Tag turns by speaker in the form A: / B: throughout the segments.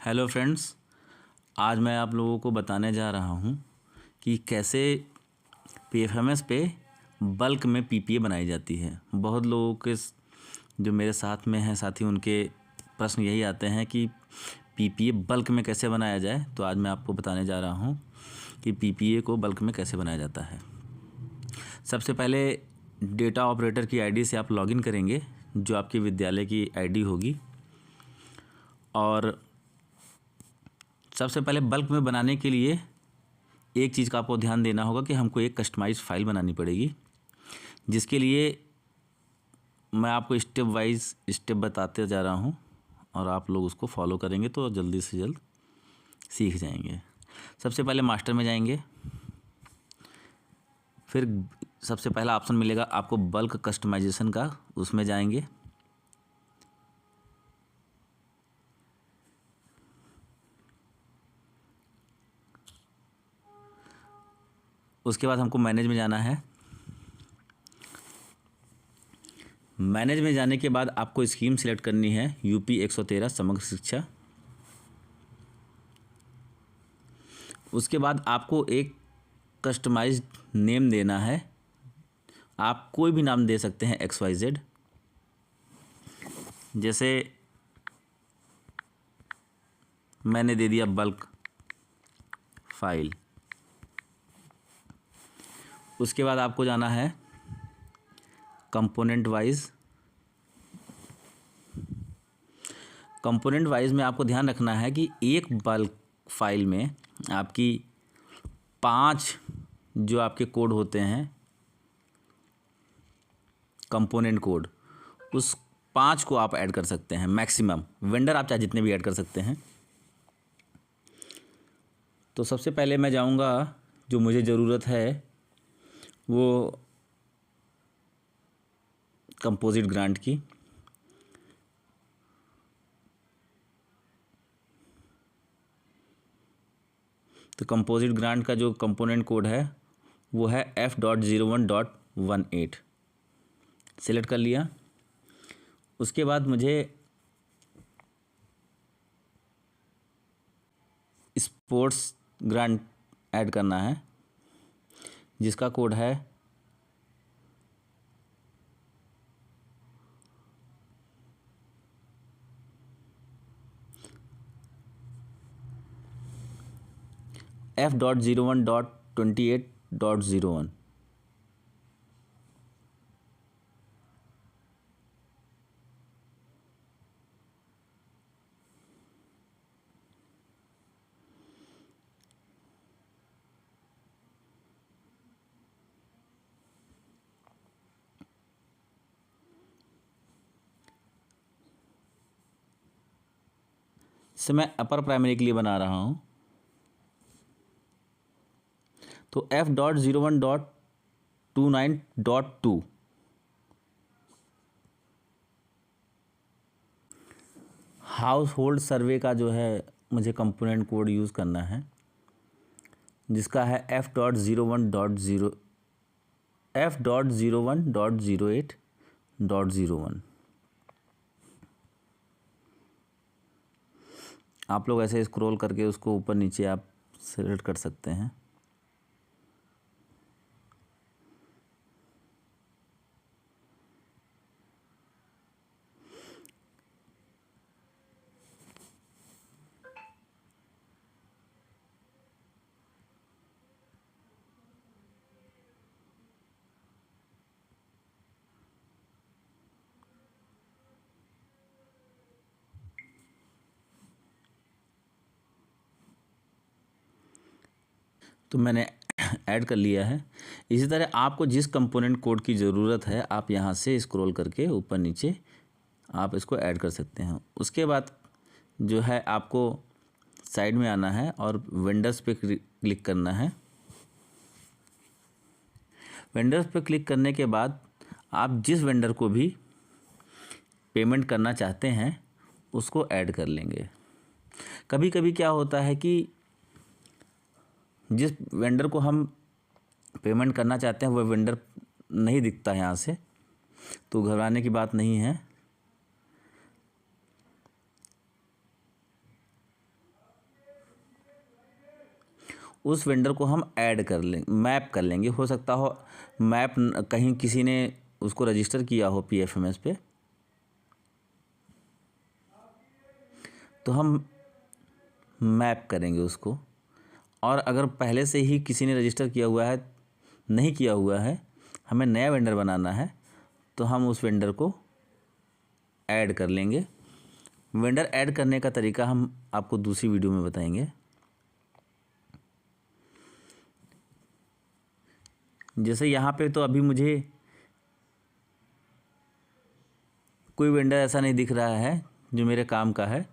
A: Hello friends, आज मैं आप लोगों को बताने जा रहा हूँ कि कैसे पीएफएमएस पे बल्क में पीपीए बनाई जाती है। बहुत लोगों के जो मेरे साथ में हैं साथी, उनके प्रश्न यही आते हैं कि पीपीए बल्क में कैसे बनाया जाए। तो आज मैं आपको बताने जा रहा हूँ कि पीपीए को बल्क में कैसे बनाया जाता है। सबसे पहले डेटा ऑपरेटर की आईडी से आप लॉगिन करेंगे, जो आपके विद्यालय की आईडी होगी। और सबसे पहले बल्क में बनाने के लिए एक चीज़ का आपको ध्यान देना होगा कि हमको एक कस्टमाइज फाइल बनानी पड़ेगी, जिसके लिए मैं आपको स्टेप वाइज स्टेप बताते जा रहा हूँ और आप लोग उसको फॉलो करेंगे तो जल्दी से जल्द सीख जाएंगे। सबसे पहले मास्टर में जाएंगे, फिर सबसे पहला ऑप्शन मिलेगा आपको बल्क कस्टमाइजेशन का, उसमें जाएंगे। उसके बाद हमको मैनेज में जाना है। मैनेज में जाने के बाद आपको स्कीम सिलेक्ट करनी है यूपी 113 समग्र शिक्षा। उसके बाद आपको एक कस्टमाइज्ड नेम देना है। आप कोई भी नाम दे सकते हैं XYZ, जैसे मैंने दे दिया बल्क फाइल। उसके बाद आपको जाना है कंपोनेंट वाइज। कंपोनेंट वाइज में आपको ध्यान रखना है कि एक बल्क फाइल में आपकी 5 जो आपके कोड होते हैं, कंपोनेंट कोड, उस 5 को आप ऐड कर सकते हैं मैक्सिमम। वेंडर आप चाहे जितने भी ऐड कर सकते हैं। तो सबसे पहले मैं जाऊंगा, जो मुझे ज़रूरत है वो कंपोजिट ग्रांट की। तो कंपोजिट ग्रांट का जो कंपोनेंट कोड है वो है F.01.18। सिलेक्ट कर लिया। उसके बाद मुझे स्पोर्ट्स ग्रांट ऐड करना है, जिसका कोड है F.01.28.01। से मैं अपर प्राइमरी के लिए बना रहा हूँ। तो F.01.29.2 हाउस होल्ड सर्वे का जो है मुझे कंपोनेंट कोड यूज़ करना है, जिसका है F.01.08.01। आप लोग ऐसे स्क्रॉल करके उसको ऊपर नीचे आप सेलेक्ट कर सकते हैं। तो मैंने ऐड कर लिया है। इसी तरह आपको जिस कंपोनेंट कोड की ज़रूरत है आप यहाँ से स्क्रॉल करके ऊपर नीचे आप इसको ऐड कर सकते हैं। उसके बाद जो है आपको साइड में आना है और वेंडर्स पे क्लिक करना है। वेंडर्स पे क्लिक करने के बाद आप जिस वेंडर को भी पेमेंट करना चाहते हैं उसको ऐड कर लेंगे। कभी कभी क्या होता है कि जिस वेंडर को हम पेमेंट करना चाहते हैं वह वेंडर नहीं दिखता है यहाँ से, तो घबराने की बात नहीं है। उस वेंडर को हम ऐड कर लें, मैप कर लेंगे। हो सकता हो मैप कहीं किसी ने उसको रजिस्टर किया हो PFMS पे, तो हम मैप करेंगे उसको। और अगर पहले से ही किसी ने रजिस्टर किया हुआ है, नहीं किया हुआ है, हमें नया वेंडर बनाना है, तो हम उस वेंडर को ऐड कर लेंगे। वेंडर ऐड करने का तरीका हम आपको दूसरी वीडियो में बताएंगे। जैसे यहाँ पे तो अभी मुझे कोई वेंडर ऐसा नहीं दिख रहा है जो मेरे काम का है।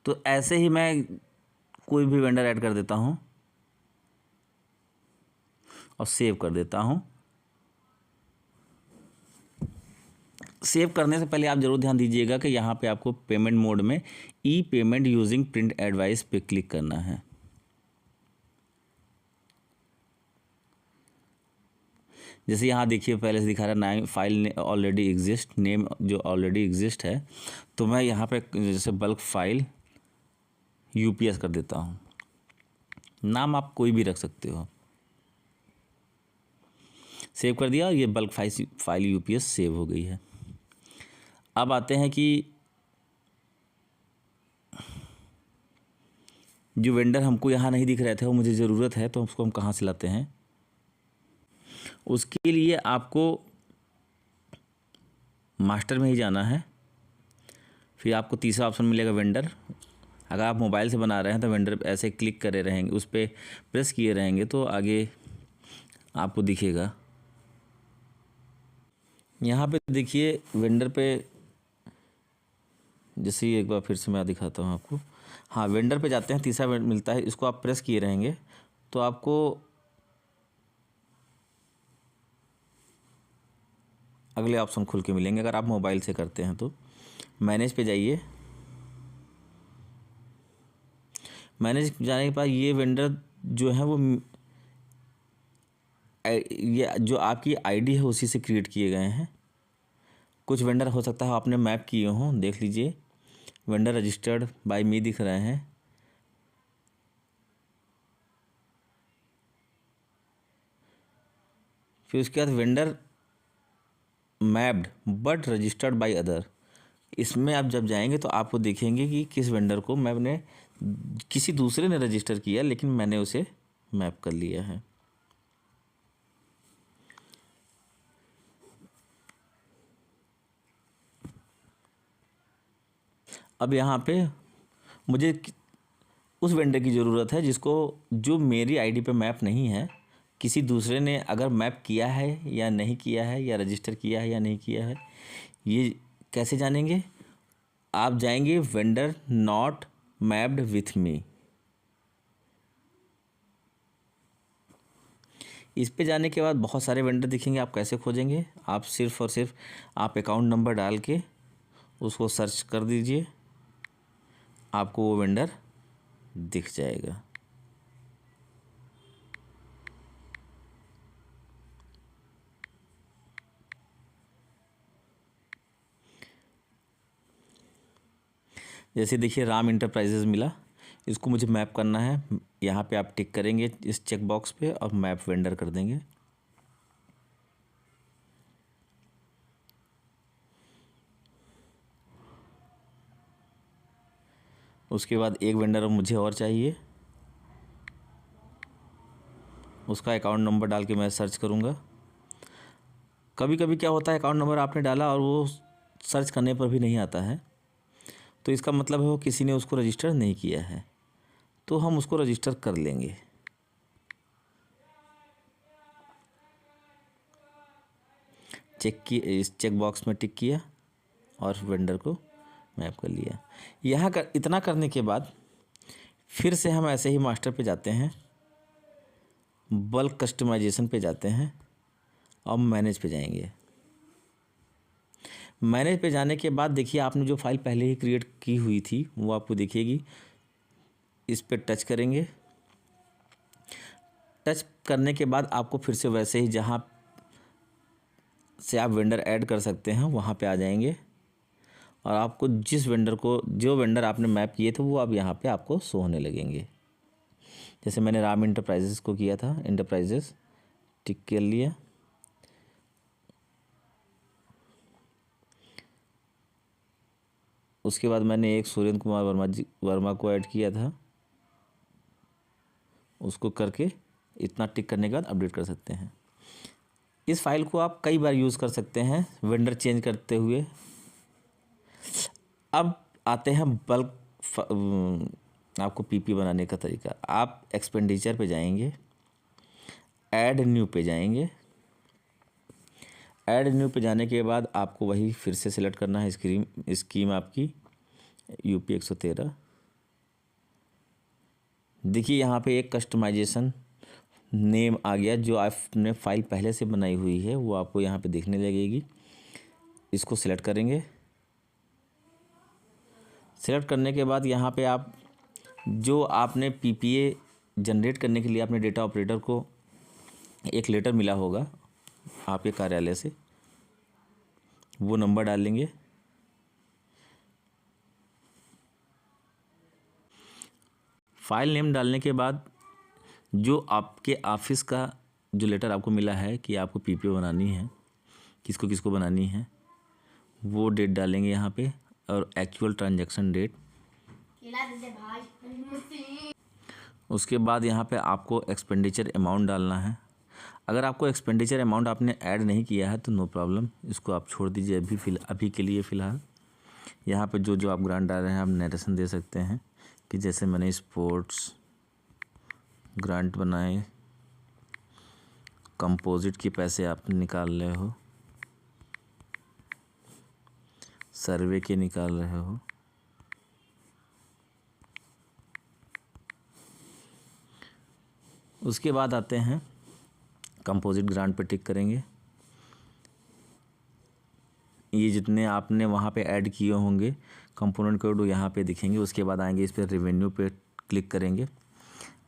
A: तो ऐसे ही मैं कोई भी वेंडर ऐड कर देता हूँ और सेव कर देता हूँ। सेव करने से पहले आप ज़रूर ध्यान दीजिएगा कि यहाँ पे आपको पेमेंट मोड में ई पेमेंट यूजिंग प्रिंट एडवाइस पे क्लिक करना है। जैसे यहाँ देखिए पहले से दिखा रहा है फाइल ऑलरेडी एग्जिस्ट, नेम जो ऑलरेडी एग्जिस्ट है, तो मैं यहाँ पे जैसे बल्क फाइल UPS कर देता हूँ। नाम आप कोई भी रख सकते हो। सेव कर दिया, ये बल्क फाइल UPS सेव हो गई है। अब आते हैं कि जो वेंडर हमको यहाँ नहीं दिख रहे थे वो मुझे ज़रूरत है, तो उसको हम कहाँ से लाते हैं। उसके लिए आपको मास्टर में ही जाना है। फिर आपको तीसरा ऑप्शन मिलेगा वेंडर। अगर आप मोबाइल से बना रहे हैं तो वेंडर ऐसे क्लिक करे रहेंगे, उस पर प्रेस किए रहेंगे तो आगे आपको दिखेगा। यहाँ पे देखिए वेंडर पे, जैसे एक बार फिर से मैं दिखाता हूँ आपको। हाँ, वेंडर पे जाते हैं, तीसरा वेंडर मिलता है, इसको आप प्रेस किए रहेंगे तो आपको अगले ऑप्शन खुल के मिलेंगे। अगर आप मोबाइल से करते हैं तो मैनेज पे जाइए। मैनेज जाने के बाद ये वेंडर जो है वो ये जो आपकी आईडी है उसी से क्रिएट किए गए हैं। कुछ वेंडर हो सकता है आपने मैप किए हों, देख लीजिए वेंडर रजिस्टर्ड बाय मी दिख रहे हैं। फिर उसके बाद vendor mapped but registered by other, इसमें आप जब जाएंगे तो आपको देखेंगे कि किस वेंडर को मैंने किसी दूसरे ने रजिस्टर किया लेकिन मैंने उसे मैप कर लिया है। अब यहाँ पे मुझे उस वेंडर की ज़रूरत है जिसको, जो मेरी आईडी पे मैप नहीं है, किसी दूसरे ने अगर मैप किया है या नहीं किया है, या रजिस्टर किया है या नहीं किया है। ये कैसे जानेंगे? आप जाएंगे vendor not mapped with me, इस पे जाने के बाद बहुत सारे वेंडर दिखेंगे। आप कैसे खोजेंगे? आप सिर्फ़ और सिर्फ आप अकाउंट नंबर डाल के उसको सर्च कर दीजिए, आपको वो वेंडर दिख जाएगा। जैसे देखिए राम इंटरप्राइजेज़ मिला, इसको मुझे मैप करना है। यहाँ पे आप टिक करेंगे इस चेक बॉक्स पे और मैप वेंडर कर देंगे। उसके बाद एक वेंडर मुझे और चाहिए, उसका अकाउंट नंबर डाल के मैं सर्च करूँगा। कभी कभी क्या होता है, अकाउंट नंबर आपने डाला और वो सर्च करने पर भी नहीं आता है, तो इसका मतलब है वो किसी ने उसको रजिस्टर नहीं किया है, तो हम उसको रजिस्टर कर लेंगे। इस चेक बॉक्स में टिक किया और वेंडर को मैप कर लिया। यहाँ इतना करने के बाद फिर से हम ऐसे ही मास्टर पे जाते हैं, बल्क कस्टमाइजेशन पे जाते हैं और मैनेज पे जाएंगे। मैनेज पे जाने के बाद देखिए आपने जो फाइल पहले ही क्रिएट की हुई थी वो आपको दिखेगी। इस पर टच करेंगे टच करने के बाद आपको फिर से वैसे ही जहाँ से आप वेंडर ऐड कर सकते हैं वहाँ पे आ जाएंगे और आपको जो वेंडर आपने मैप किए थे वो अब यहाँ पे आपको शो होने लगेंगे। जैसे मैंने राम इंटरप्राइजेस को किया था, इंटरप्राइजेस टिक कर लिया। उसके बाद मैंने एक सुरेंद्र कुमार वर्मा को ऐड किया था, उसको करके इतना टिक करने के बाद अपडेट कर सकते हैं। इस फाइल को आप कई बार यूज़ कर सकते हैं वेंडर चेंज करते हुए। अब आते हैं आपको पीपी बनाने का तरीका। आप एक्सपेंडिचर पे जाएंगे, ऐड न्यू पे जाएंगे। ऐड न्यू पे जाने के बाद आपको वही फिर से सिलेक्ट करना है स्कीम आपकी यूपी 113। देखिए यहाँ पे एक कस्टमाइजेशन नेम आ गया, जो आपने फाइल पहले से बनाई हुई है वो आपको यहाँ पे देखने लगेगी। इसको सिलेक्ट करेंगे। सिलेक्ट करने के बाद यहाँ पे आप जो आपने पीपीए जनरेट करने के लिए आपने डेटा ऑपरेटर को एक लेटर मिला होगा आपके कार्यालय से, वो नंबर डाल लेंगे। फाइल नेम डालने के बाद जो आपके ऑफिस का जो लेटर आपको मिला है कि आपको पीपीओ बनानी है, किसको किसको बनानी है, वो डेट डालेंगे यहाँ पे और एक्चुअल ट्रांजैक्शन डेट। उसके बाद यहाँ पे आपको एक्सपेंडिचर अमाउंट डालना है। अगर आपको एक्सपेंडिचर अमाउंट आपने ऐड नहीं किया है तो नो प्रॉब्लम, इसको आप छोड़ दीजिए अभी के लिए फ़िलहाल। यहाँ पे जो आप ग्रांट डाल रहे हैं आप नरेशन दे सकते हैं कि जैसे मैंने स्पोर्ट्स ग्रांट बनाए, कंपोजिट के पैसे आप निकाल रहे हो, सर्वे के निकाल रहे हो, उसके बाद आते हैं कंपोजिट ग्रांट पे टिक करेंगे। ये जितने आपने वहाँ पे ऐड किए होंगे कंपोनेंट कोड यहाँ पे दिखेंगे। उसके बाद आएंगे इस पर रेवेन्यू पे क्लिक करेंगे,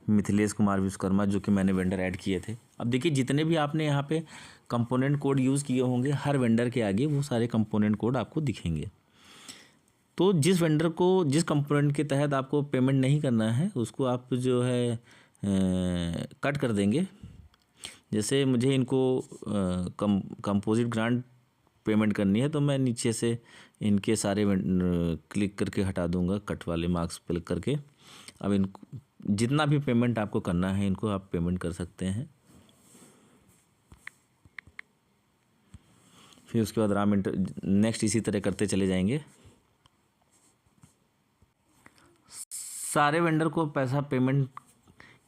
A: मिथिलेश कुमार विश्वकर्मा जो कि मैंने वेंडर ऐड किए थे। अब देखिए जितने भी आपने यहाँ पे कंपोनेंट कोड यूज़ किए होंगे हर वेंडर के आगे वो सारे कंपोनेंट कोड आपको दिखेंगे। तो जिस वेंडर को जिस कंपोनेंट के तहत आपको पेमेंट नहीं करना है उसको आप जो है कट कर देंगे। जैसे मुझे इनको कंपोजिट ग्रांट पेमेंट करनी है तो मैं नीचे से इनके सारे क्लिक करके हटा दूंगा, कट वाले मार्क्स क्लिक करके। अब इनको जितना भी पेमेंट आपको करना है इनको आप पेमेंट कर सकते हैं। फिर उसके बाद नेक्स्ट इसी तरह करते चले जाएंगे। सारे वेंडर को पैसा पेमेंट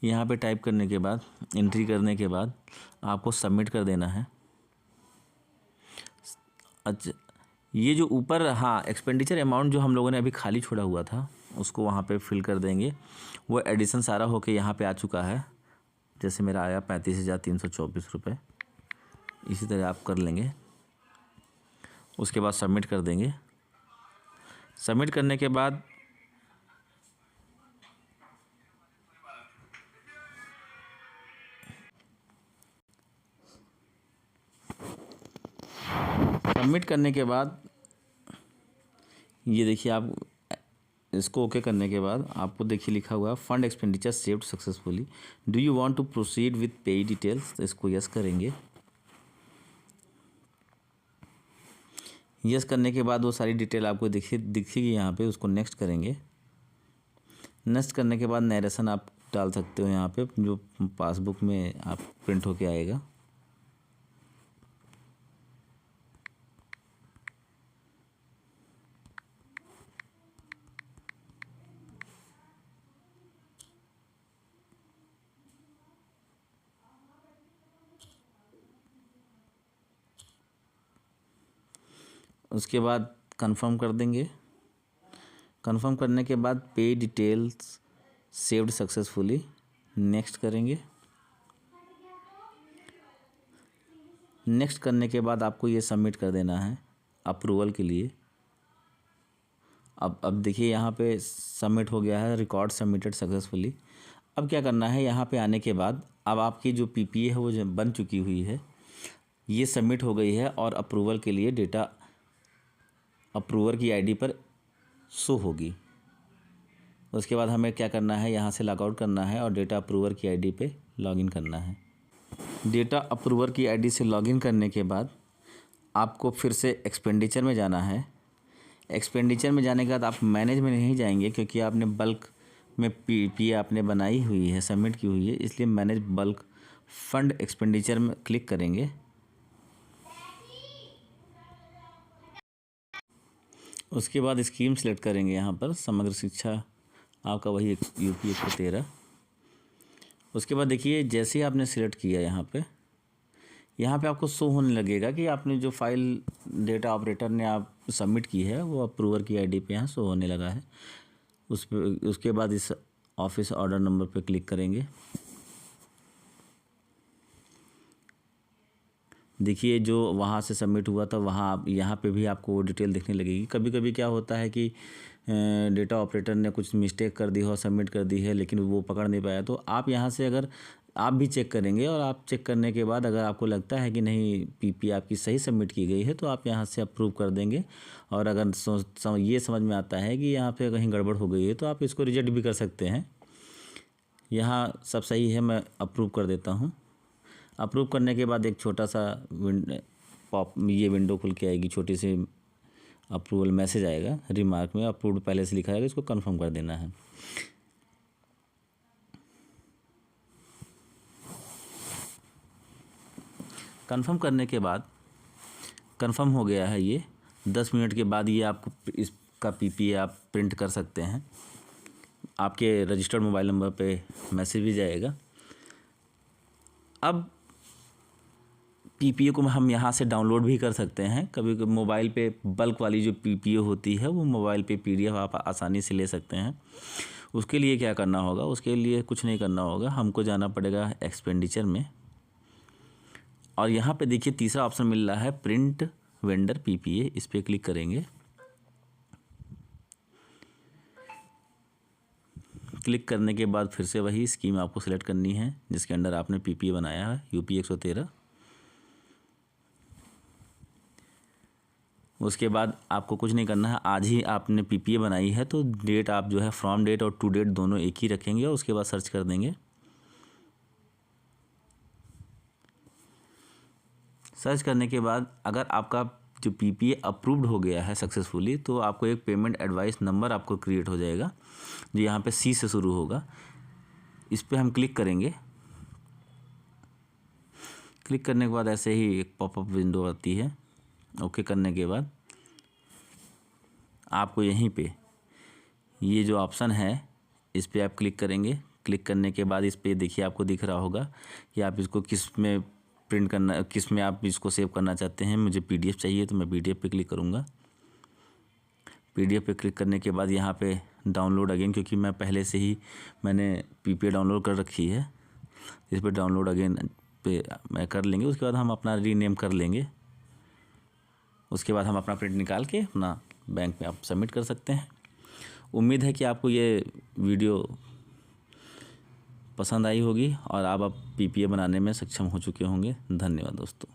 A: यहाँ पे टाइप करने के बाद, एंट्री करने के बाद आपको सबमिट कर देना है। अच्छा, ये जो ऊपर एक्सपेंडिचर अमाउंट जो हम लोगों ने अभी खाली छोड़ा हुआ था उसको वहाँ पे फिल कर देंगे। वो एडिशन सारा होके यहाँ पे आ चुका है। जैसे मेरा आया 35,324 रुपये, इसी तरह आप कर लेंगे। उसके बाद सबमिट कर देंगे। सबमिट करने के बाद ये देखिए आप इसको ओके करने के बाद आपको देखिए लिखा हुआ है fund expenditure saved successfully, do you want to proceed with pay details. तो इसको यस करेंगे। यस करने के बाद वो सारी डिटेल आपको दिखेगी यहाँ पे, उसको नेक्स्ट करेंगे। नेक्स्ट करने के बाद नरेशन आप डाल सकते हो यहाँ पे, जो पासबुक में आप प्रिंट होके आएगा। उसके बाद कंफर्म कर देंगे। कंफर्म करने के बाद पे डिटेल्स सेव्ड सक्सेसफुली, नेक्स्ट करेंगे। नेक्स्ट करने के बाद आपको ये सबमिट कर देना है अप्रूवल के लिए। अब देखिए यहाँ पे सबमिट हो गया है, रिकॉर्ड सबमिटेड सक्सेसफुली। अब क्या करना है, यहाँ पे आने के बाद अब आपकी जो पीपीए है वो जो बन चुकी हुई है, ये सबमिट हो गई है और अप्रूवल के लिए डेटा अप्रूवर की आईडी पर शो होगी। उसके बाद हमें क्या करना है, यहाँ से लॉगआउट करना है और डेटा अप्रूवर की आईडी पे लॉगिन करना है। डेटा अप्रूवर की आईडी से लॉगिन करने के बाद आपको फिर से एक्सपेंडिचर में जाना है। एक्सपेंडिचर में जाने के बाद आप मैनेज में नहीं जाएंगे, क्योंकि आपने बल्क में पीपीए आपने बनाई हुई है, सबमिट की हुई है, इसलिए मैनेज बल्क फंड एक्सपेंडिचर में क्लिक करेंगे। उसके बाद स्कीम सेलेक्ट करेंगे, यहाँ पर समग्र शिक्षा आपका वही यूपी 113। उसके बाद देखिए जैसे ही आपने सिलेक्ट किया यहाँ पे आपको शो होने लगेगा कि आपने जो फाइल डेटा ऑपरेटर ने आप सबमिट की है वो अप्रूवर की आईडी पे यहाँ शो होने लगा है। उसके बाद इस ऑफिस ऑर्डर नंबर पे क्लिक करेंगे। देखिए जो वहाँ से सबमिट हुआ था वहाँ आप यहाँ पे भी आपको वो डिटेल देखने लगेगी। कभी कभी क्या होता है कि डेटा ऑपरेटर ने कुछ मिस्टेक कर दी हो, सबमिट कर दी है, लेकिन वो पकड़ नहीं पाया, तो आप यहाँ से अगर आप भी चेक करेंगे और आप चेक करने के बाद अगर आपको लगता है कि नहीं पीपी आपकी सही सबमिट की गई है तो आप यहाँ से अप्रूव कर देंगे। और अगर ये समझ में आता है कि यहाँ पे कहीं गड़बड़ हो गई है तो आप इसको रिजेक्ट भी कर सकते हैं। यहाँ सब सही है, मैं अप्रूव कर देता हूँ। अप्रूव करने के बाद एक छोटा सा ये विंडो खुल के आएगी, छोटी सी अप्रूवल मैसेज आएगा, रिमार्क में अप्रूव्ड पहले से लिखा रहेगा, इसको कंफर्म कर देना है। कंफर्म करने के बाद कंफर्म हो गया है ये, 10 मिनट के बाद ये आपको इसका पीपीए आप प्रिंट कर सकते हैं। आपके रजिस्टर्ड मोबाइल नंबर पे मैसेज भी जाएगा। अब पीपीए को हम यहाँ से डाउनलोड भी कर सकते हैं। कभी कभी मोबाइल पे बल्क वाली जो पीपीए होती है वो मोबाइल पे पीडीएफ आप आसानी से ले सकते हैं। उसके लिए क्या करना होगा, उसके लिए कुछ नहीं करना होगा, हमको जाना पड़ेगा एक्सपेंडिचर में। और यहाँ पे देखिए तीसरा ऑप्शन मिल रहा है प्रिंट वेंडर पीपीए, इस पर क्लिक करेंगे। क्लिक करने के बाद फिर से वही स्कीम आपको सिलेक्ट करनी है जिसके अंडर आपने पीपीए बनाया है, यूपी 113। उसके बाद आपको कुछ नहीं करना है, आज ही आपने पीपीए बनाई है तो डेट आप जो है फ्रॉम डेट और टू डेट दोनों एक ही रखेंगे और उसके बाद सर्च कर देंगे। सर्च करने के बाद अगर आपका जो पीपीए अप्रूव्ड हो गया है सक्सेसफुली तो आपको एक पेमेंट एडवाइस नंबर आपको क्रिएट हो जाएगा जो यहाँ पे सी से शुरू होगा। इस पर हम क्लिक करेंगे। क्लिक करने के बाद ऐसे ही एक पॉपअप विंडो आती है। ओके करने के बाद आपको यहीं पे ये जो ऑप्शन है इस पर आप क्लिक करेंगे। क्लिक करने के बाद इस पर देखिए आपको दिख रहा होगा कि आप इसको किस में प्रिंट करना, किस में आप इसको सेव करना चाहते हैं। मुझे पीडीएफ चाहिए तो मैं पीडीएफ पे क्लिक करूँगा। पीडीएफ पे क्लिक करने के बाद यहाँ पे डाउनलोड अगेन, क्योंकि मैं पहले से ही मैंने पीपीए डाउनलोड कर रखी है, इस पर डाउनलोड अगेन पे मैं कर लेंगे। उसके बाद हम अपना रीनेम कर लेंगे। उसके बाद हम अपना प्रिंट निकाल के अपना बैंक में आप सबमिट कर सकते हैं। उम्मीद है कि आपको ये वीडियो पसंद आई होगी और आप अब पीपीए बनाने में सक्षम हो चुके होंगे। धन्यवाद दोस्तों।